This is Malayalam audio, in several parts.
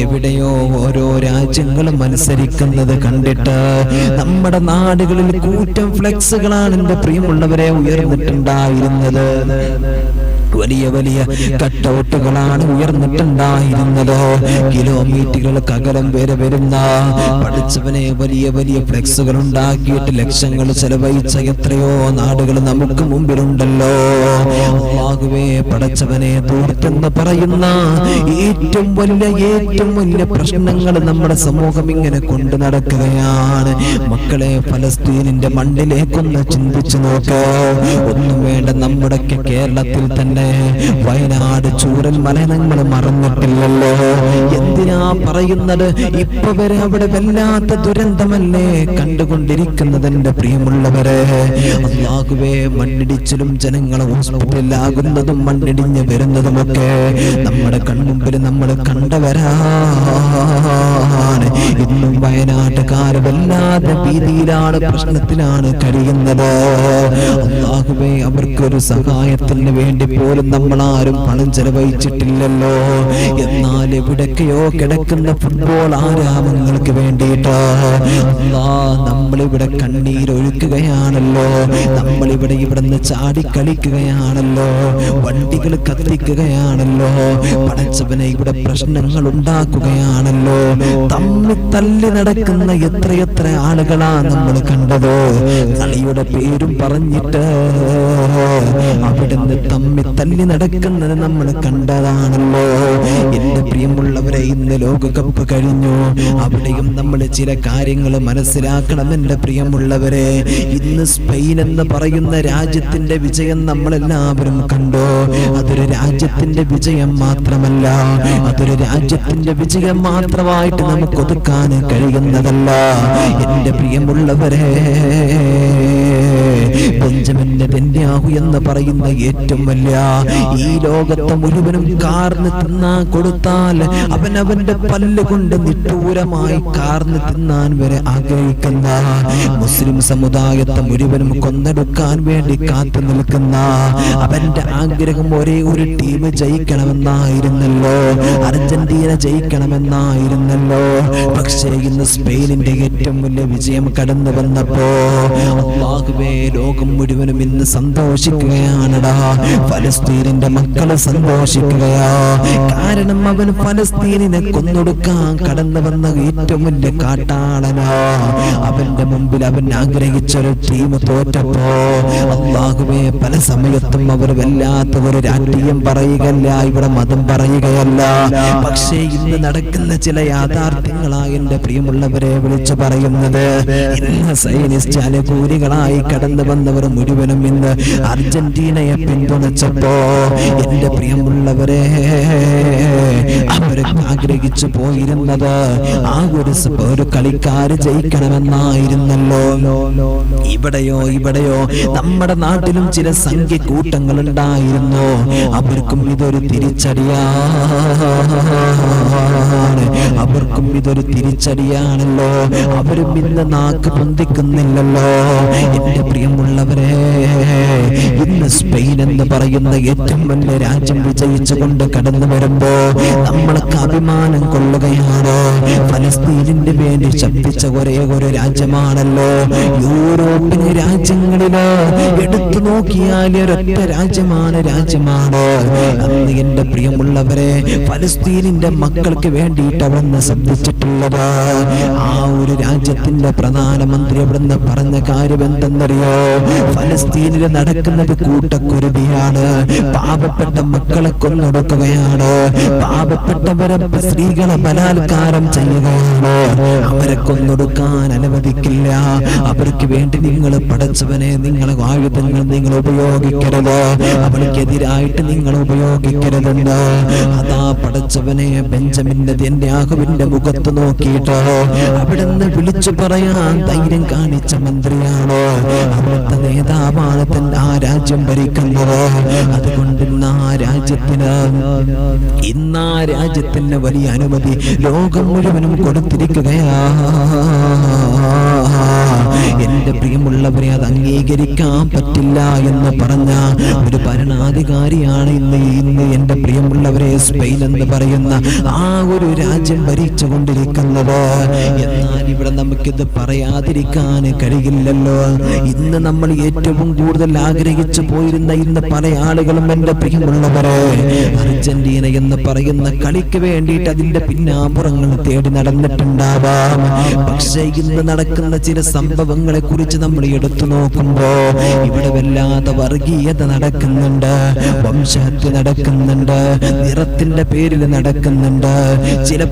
എവിടെയോ ഓരോ രാജ്യങ്ങൾ മത്സരിക്കുന്നത് കണ്ടിട്ട് നമ്മുടെ നാടുകളിൽ കൂറ്റം ഫ്ലെക്സുകളാണ് എൻ്റെ പ്രിയമുള്ളവരെ ഉയർന്നിട്ടുണ്ടായിരുന്നത്. വലിയ കട്ടൗട്ടുകളാണ് ഉയർന്നിട്ടുണ്ടായിരുന്നത്. കിലോമീറ്ററുകൾക്കകലം വരെ വരുന്ന പഠിച്ചവനെ വലിയ ഫ്ലെക്സുകൾ ഉണ്ടാക്കിയിട്ട് ലക്ഷങ്ങൾ ചെലവഴിച്ച എത്രയോ നാടുകൾ നമുക്ക് മുമ്പിലുണ്ടല്ലോ. അല്ലാഹുവേ പഠിച്ചവനെ ദൂർത്തെന്ന് പറയുന്ന ഏറ്റവും വലിയ പ്രശ്നങ്ങൾ നമ്മുടെ സമൂഹം ഇങ്ങനെ കൊണ്ടു നടക്കുകയാണ്. മക്കളെ, ഫലസ്തീനിന്റെ മണ്ണിലേക്കൊന്ന് ചിന്തിച്ചു നോക്ക്. ഒന്നും വേണ്ട, നമ്മുടെ കേരളത്തിൽ തന്നെ വയനാട് ചൂരൽ മലനങ്ങൾ മറന്നിട്ടില്ലല്ലോ. എന്തിനാ പറയുന്നത്? ഇപ്പൊ വരെ അവിടെ വല്ലാത്ത ദുരന്തമല്ലേ കണ്ടുകൊണ്ടിരിക്കുന്നത് എൻ്റെ പ്രിയമുള്ളവരെ. അല്ലാഹുവേ, മണ്ണിടിച്ചിലും ജനങ്ങളെ ഹോസ്പിറ്റലിലാകുന്നതും മണ്ണിടിഞ്ഞ് വരുന്നതുമൊക്കെ നമ്മുടെ കൺമുമ്പിൽ നമ്മൾ കണ്ടവരാണ്. ഇന്നും വയനാട്ടുകാർ വല്ലാത്ത ഭീതിയിലാണ്, പ്രശ്നത്തിലാണ് കഴിയുന്നത്. അല്ലാഹുവേ, അവർക്കൊരു സഹായത്തിന് വേണ്ടി പോലും നമ്മളാരും പണം ചെലവഴിച്ചിട്ടില്ലല്ലോ. എന്നാൽ എവിടൊക്കെയോ കിടക്കുന്ന ഫുട്ബോൾ ആരാമങ്ങൾക്ക് വേണ്ടിയിട്ട് നമ്മളിവിടെ കണ്ണീരൊഴുക്കുകയാണല്ലോ. നമ്മളിവിടെ ഇവിടുന്ന് ചാടിക്കളിക്കുകയാണല്ലോ. വണ്ടികൾ കത്തിക്കുകയാണല്ലോ. പടച്ചവനെ, ഇവിടെ പ്രശ്നങ്ങൾ ഉണ്ടാക്കുകയാണല്ലോ. തല്ലി നടക്കുന്ന എത്രയെത്ര ആളുകളാ നമ്മൾ കണ്ടത്. കളിയുടെ പേരും പറഞ്ഞിട്ട് അവിടുന്ന് തല്ലി നടക്കുന്നത് നമ്മൾ കണ്ടതാണല്ലോ. എന്റെ പ്രിയമുള്ളവരെ, ഇന്ന് ലോകകപ്പ് കഴിഞ്ഞു. അവിടെയും നമ്മൾ ചില കാര്യങ്ങൾ മനസ്സിലാക്കണം എൻ്റെ പ്രിയമുള്ളവരെ. ഇന്ന് സ്പെയിൻ എന്ന് പറയുന്ന രാജ്യത്തിന്റെ വിജയം നമ്മളെല്ലാവരും കണ്ടു. അതൊരു രാജ്യത്തിന്റെ വിജയം മാത്രമല്ല, അതൊരു രാജ്യത്തിന്റെ വിജയം മാത്രമായിട്ട് നമുക്ക് ഒതുക്കാൻ കഴിയുന്നതല്ല എൻ്റെ പ്രിയമുള്ളവരെ. ബെഞ്ചമിൻ നെതന്യാഹു എന്ന് പറയുന്ന ഏറ്റവും വലിയ ഈ ലോകത്തെ മുഴുവനും കാർന്ന് തിന്നാൻ കൊടുത്താൽ അവന്റെ പല്ല് കൊണ്ട് നിഷ്ഠൂരമായി കാർന്ന് തിന്നാൻ വരെ ആഗ്രഹിക്കുന്ന, മുസ്ലിം സമുദായത്തെ മുഴുവനും കൊന്നെടുക്കാൻ വേണ്ടി കാത്തു നിൽക്കുന്ന അവന്റെ ആഗ്രഹം ഒരേ ഒരു ടീം ജയിക്കണമെന്നായിരുന്നല്ലോ, അർജന്റീന ജയിക്കണമെന്നായിരുന്നല്ലോ. പക്ഷേ ഇന്ന് സ്പെയിനിന്റെ ഏറ്റവും വലിയ വിജയം കടന്നു വന്നപ്പോ അല്ലാഹുവേ, ലോകം മുഴുവനും ഇന്ന് സന്തോഷിക്കുകയാണടാ. ഫലസ്തീനിന്റെ മക്കള് സന്തോഷിക്കുകയാ. കാരണം അവൻ ഫലസ്തീനിനെ കൊന്നൊടുക്കാൻ കടന്നു വന്ന ഏറ്റവും വലിയ കാട്ടാളനാ. അവന്റെ മുമ്പിൽ അവൻ ആഗ്രഹിച്ചൊരു ടീം തോറ്റപ്പോ അല്ലാഹുവേ, പല സമയത്തും അവർ വല്ലാത്ത ഒരു രാഷ്ട്രീയം പറയുകയല്ല, ഇവിടെ മതം പറയുകയല്ല. പക്ഷേ ഇന്ന് നടക്കുന്ന ചില യാഥാർത്ഥ്യങ്ങളായി എന്റെ പ്രിയമുള്ളവരെ വിളിച്ചു പറയുന്നത്, ഇന്ന് സൈനിസ്റ്റ് അനുകൂലികളായി കടന്നു വന്നവർ മുഴുവനും ഇന്ന് അർജന്റീനയെ പിന്തുണച്ചപ്പോ എന്റെ പ്രിയമുള്ളവരെ, അവർ ആഗ്രഹിച്ചു പോയിരുന്നത് ആ ഒരു കളിക്കാര് ജയിക്കണമെന്നായിരുന്നല്ലോ. ഇവിടെയോ നമ്മുടെ നാട്ടിലും ചില സംഖ്യ കൂട്ടങ്ങൾ ഉണ്ടായിരുന്നു. അവർക്കും ഇതൊരു തിരിച്ചടിയാണല്ലോ. അവരും ഇന്ന് നാക്ക് പൊന്തിക്കുന്നില്ലല്ലോ. എന്റെ പ്രിയമുള്ളവരെ, ഇന്ന് സ്പെയിൻ എന്ന് പറയുന്ന ഏറ്റവും വലിയ രാജ്യം വിജയിച്ചുകൊണ്ട് കടന്നു വരുമ്പോ നമ്മൾക്ക് അഭിമാനം കൊള്ളുകയാണ്. ഫലസ്തീനിന് വേണ്ടി ശബ്ദിച്ച ഒരേ ഒരു രാജ്യമാണല്ലോ. യൂറോപ്പിലെ രാജ്യങ്ങളില് എടുത്തു നോക്കിയാൽ ഒരൊറ്റ രാജ്യമാണ് അന്ന് എന്റെ പ്രിയമുള്ളവരെ, ഫലസ്തീനിന്റെ മക്കൾക്ക് വേണ്ടിയിട്ട് അവിടുന്ന് ശബ്ദിച്ചിട്ടുള്ളത്. ആ ഒരു രാജ്യത്തിന്റെ പ്രധാനമന്ത്രി അവിടുന്ന് പറഞ്ഞ കാര്യം എന്തെന്നറിയോ? ഫലസ്തീനിൽ നടക്കുന്നത് കൂട്ടക്കുരുതിയാണ്. പാവപ്പെട്ട മക്കളെ കൊന്നൊടുക്കുകയാണ്. പാവപ്പെട്ടവരെ സ്ത്രീകളെ ബലാത്കാരം ചെയ്യുകയാണ്. അവരെ കൊന്നൊടുക്കാൻ അനുവദിക്കില്ല. അവർക്ക് വേണ്ടി നിങ്ങൾ പടച്ചവനെ, നിങ്ങളെ ആയുധങ്ങൾ നിങ്ങൾ ഉപയോഗിക്കരുത്. അവൾക്കെതിരായിട്ട് നിങ്ങൾ ഉപയോഗിക്കരുതെന്ന് അതാ പടച്ചവനെ ബെഞ്ചമിൻ നെതന്യാഹുവിന്റെ മുഖത്ത് നോക്കിയിട്ട് അവിടുന്ന് വിളിച്ചു പറയാൻ ധൈര്യം കാണിച്ച മന്ത്രിയാണ്, അവിടുത്തെ നേതാവാണ് തന്നെ ആ രാജ്യം ഭരിക്കുന്നത്. അതുകൊണ്ട് ഇന്ന് ആ രാജ്യത്തിന് വലിയ അനുമതി ലോകം മുഴുവനും കൊടുത്തിരിക്കുകയാ. എന്റെ പ്രിയമുള്ളവരെ, അത് അംഗീകരിക്കാൻ പറ്റില്ല എന്ന് പറഞ്ഞ ഒരു ഭരണാധികാരിയാണ് ഇന്ന് എന്റെ പ്രിയമുള്ളവരെ സ്പെയിൻ എന്ന് പറയുന്ന ആ ഒരു രാജ്യം ഭരിച്ചുകൊണ്ടിരിക്കുന്നത്. എന്നാൽ ഇവിടെ നമുക്കിത് പറയാതിരിക്കാൻ കഴിയില്ലല്ലോ. ഇന്ന് നമ്മൾ ഏറ്റവും കൂടുതൽ ആഗ്രഹിച്ചു പോയിരുന്ന ഇന്ന് പല ആളുകളും എന്റെ പ്രിയമുള്ളവരെ അർജന്റീന എന്ന് പറയുന്ന കളിക്ക് വേണ്ടിയിട്ട് അതിന്റെ പിന്നാമ്പുറങ്ങൾ തേടി നടന്നിട്ടുണ്ടാവാം. പക്ഷേ ഇന്ന് നടക്കുന്ന ചില സംഭവങ്ങളെ കുറിച്ച് നമ്മൾ എടുത്തു നോക്കുമ്പോ ഇവിടെ വല്ലാതെ വർഗീയത നടക്കുന്നുണ്ട്, വംശഹത്യ നടക്കുന്നുണ്ട്, നിറത്തിന്റെ പേരിൽ നടക്കുന്നുണ്ട്, ചില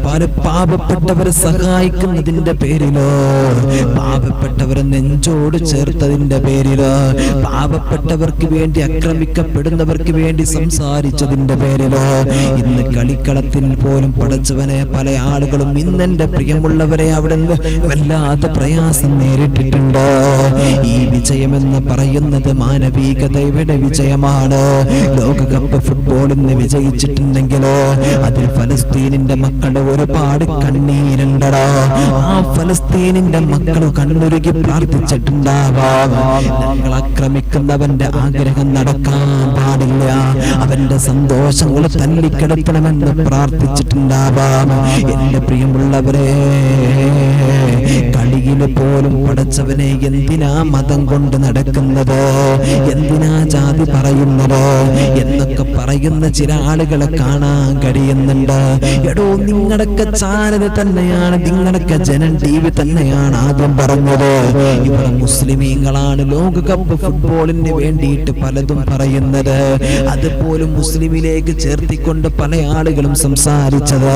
പാവപ്പെട്ടവരെ സഹായിക്കുന്നതിന്റെ പേരിലോ, പാവപ്പെട്ടവരെ നെഞ്ചോട് ചേർത്തതിന്റെ പേരിലോ, പാവപ്പെട്ടവർക്ക് വേണ്ടി ആക്രമിക്കപ്പെടുന്നവർക്ക് വേണ്ടി സംസാരിച്ചതിന്റെ പേരിലോ ഇന്ന് കളിക്കളത്തിൽ പോലും പടച്ചവനെ പല ആളുകളും ഇന്നെന്റെ പ്രിയമുള്ളവരെ അവിടെ നിന്ന് വല്ലാത്ത പ്രയാസം നേരിട്ടിട്ടുണ്ട്. ഈ വിജയമെന്ന് പറയുന്നത് മാനവികതയുടെ വിജയമാണ്. ലോകകപ്പ് ഫുട്ബോളിന് വിജയിച്ചിട്ടുണ്ടെങ്കിലോ അതിൽ ഫലസ്തീനിന്റെ മക്കളുടെ ഒരുപാട് കണ്ണീരുണ്ടടാ. ആ ഫലസ്തീനിന്റെ മക്കൾ കണ്ണുരുകി പ്രാർത്ഥിച്ചിട്ടുണ്ടാവാം. ഞങ്ങൾ ആക്രമിക്കുന്നവന്റെ ആഗ്രഹം നടക്കാൻ പാടില്ല, അവന്റെ സന്തോഷങ്ങൾ തല്ലിക്കെടുത്തണമെന്ന് പ്രാർത്ഥിച്ചിട്ടുണ്ടാവാം. എന്റെ പ്രിയമുള്ളവരെ, കളിയില് പോലും പടച്ചവനെ എന്തിനാ മതം കൊണ്ട് നടക്കുന്നത്, എന്തിനാ ജാതി പറയുന്നത് എന്നൊക്കെ പറയുന്ന ചില ആളുകളെ കാണാൻ കഴിയുന്നുണ്ട്. എടോ, നിങ്ങളൊക്കെ ചാനൽ തന്നെയാണ്, നിങ്ങളൊക്കെ ജനൻ TV തന്നെയാണ് ആദ്യം പറഞ്ഞത്. ഇവിടെ മുസ്ലിമീങ്ങളാണ് ലോകകപ്പ് ഫുട്ബോളിന് വേണ്ടിയിട്ട് പലതും പറയുന്നത്. അതുപോലും മുസ്ലിമിലേക്ക് ചേർത്തിക്കൊണ്ട് പല ആളുകളും സംസാരിച്ചത്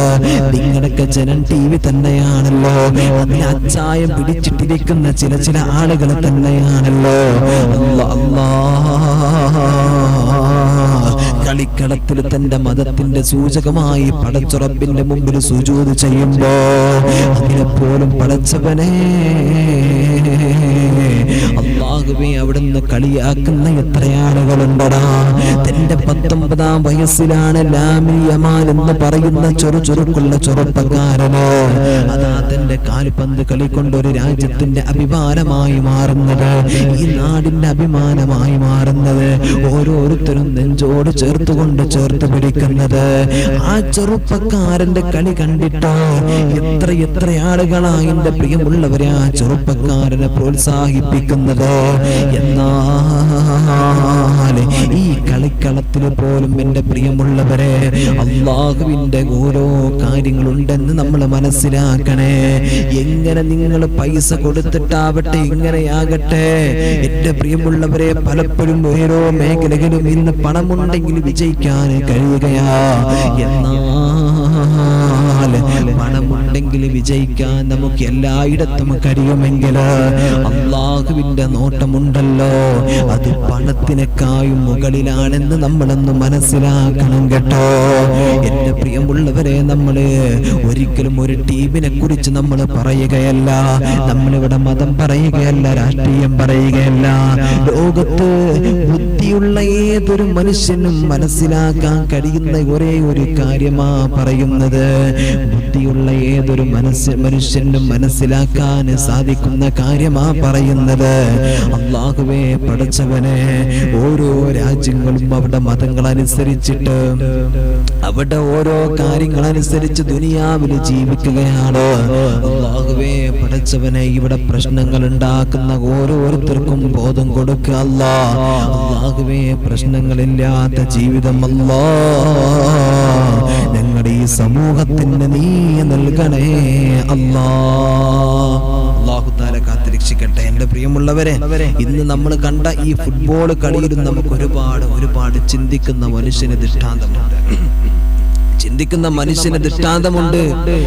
നിങ്ങളൊക്കെ ജനൻ TV തന്നെയാണല്ലോ. അതിന് അച്ചായം പിടിച്ചിട്ടിരിക്കുന്ന ചില ആളുകൾ തന്നെയാണല്ലോ. കളിക്കളത്തിൽ തന്റെ മതത്തിന്റെ സൂചകമായി പടച്ചുറപ്പിന്റെ മുമ്പിൽ സുജൂദ് ചെയ്യുമ്പോ അതിനെപ്പോലും പടച്ചവനെ അല്ലാഹുവേ അവിടുന്ന് കളിയാക്കുന്ന എത്ര ആളുകളുണ്ടടാ. തന്റെ 19-ാം വയസ്സിലാണ് ലാമിൻ യമാൽ എന്ന് പറയുന്ന ചുറുചുറുക്കുള്ള ചെറുപ്പക്കാരന് അതാ തന്റെ കാൽപന്ത് കളി കൊണ്ട് ഒരു രാജ്യത്തിന്റെ അഭിമാനമായി മാറുന്നത്, ഈ നാടിന്റെ അഭിമാനമായി മാറുന്നത്, ഓരോരുത്തരും നെഞ്ചോട് ചേർത്തുകൊണ്ട് ചേർത്ത് പിടിക്കുന്നത്. ആ ചെറുപ്പക്കാരന്റെ കളി കണ്ടിട്ടോ എത്ര ആളുകളായി എന്റെ പ്രിയമുള്ളവരെ ആ ചെറുപ്പക്കാരനെ പ്രോത്സാഹിപ്പിക്കുന്നത്. എന്നാൽ ഈ കളിക്കളത്തിൽ പോലും എന്റെ പ്രിയമുള്ളവരെ അല്ലാഹുവിന്റെ ഓരോ കാര്യങ്ങളുണ്ടെന്ന് നമ്മൾ മനസ്സിലാക്കണേ. എങ്ങനെ നിങ്ങൾ പൈസ കൊടുത്തിട്ടാവട്ടെ, ഇങ്ങനെയാകട്ടെ എന്റെ പ്രിയമുള്ളവരെ, പലപ്പോഴും ഓരോ മേഖലകളിലും ഇന്ന് പണമുണ്ടെങ്കിൽ വിജയിക്കാൻ കഴിയുകയാ. എന്നാൽ പണമുണ്ടെങ്കിൽ വിജയിക്കാൻ നമുക്ക് എല്ലായിടത്തും കഴിയുമെങ്കിൽ അല്ലാഹുവിന്റെ നോട്ടമുണ്ടല്ലോ, അത് പണത്തിനേക്കാളും മുകളിലാണെന്ന് നമ്മളൊന്ന് മനസ്സിലാക്കണം കേട്ടോ. എന്റെ പ്രിയമുള്ളവരെ, നമ്മള് ഒരിക്കലും ഒരു ടീമിനെ കുറിച്ച് നമ്മൾ പറയുകയല്ല, നമ്മളിവിടെ മതം പറയുകയല്ല, രാഷ്ട്രീയം പറയുകയല്ല. ലോകത്ത് ബുദ്ധിയുള്ള ഏതൊരു മനുഷ്യനും മനസ്സിലാക്കാൻ കഴിയുന്ന ഒരേ ഒരു കാര്യമാ പറയുന്നത്. ബുദ്ധിയുള്ള ഏതൊരു മനുഷ്യനും മനസ്സിലാക്കാൻ സാധിക്കുന്ന കാര്യമാ പറയുന്നത്. അല്ലാഹുവേ പടച്ചവനെ, ഓരോ രാജ്യങ്ങളും അവിടെ മതങ്ങളനുസരിച്ചിട്ട് അവിടെ ഓരോ കാര്യങ്ങളനുസരിച്ച് ദുനിയാവിൽ ജീവിക്കുകയാണ്. അല്ലാഹുവേ പടച്ചവനെ, ഇവിടെ പ്രശ്നങ്ങൾ ഉണ്ടാക്കുന്ന ഓരോരുത്തർക്കും ബോധം കൊടുക്കുക അല്ലാ. അല്ലാഹുവേ, പ്രശ്നങ്ങളില്ലാത്ത ജീവിതം അല്ലാ ഞങ്ങളുടെ ഈ സമൂഹത്തിന് നീ നൽകണേ അല്ലാ. അല്ലാഹു തആല കാത്തിരക്ഷിക്കട്ടെ. എന്റെ പ്രിയമുള്ളവരെ, ഇന്ന് നമ്മൾ കണ്ട ഈ ഫുട്ബോൾ കളിയിലും നമുക്ക് ഒരുപാട് ചിന്തിക്കുന്ന മനുഷ്യന് ദൃഷ്ടാന്തമുണ്ട്.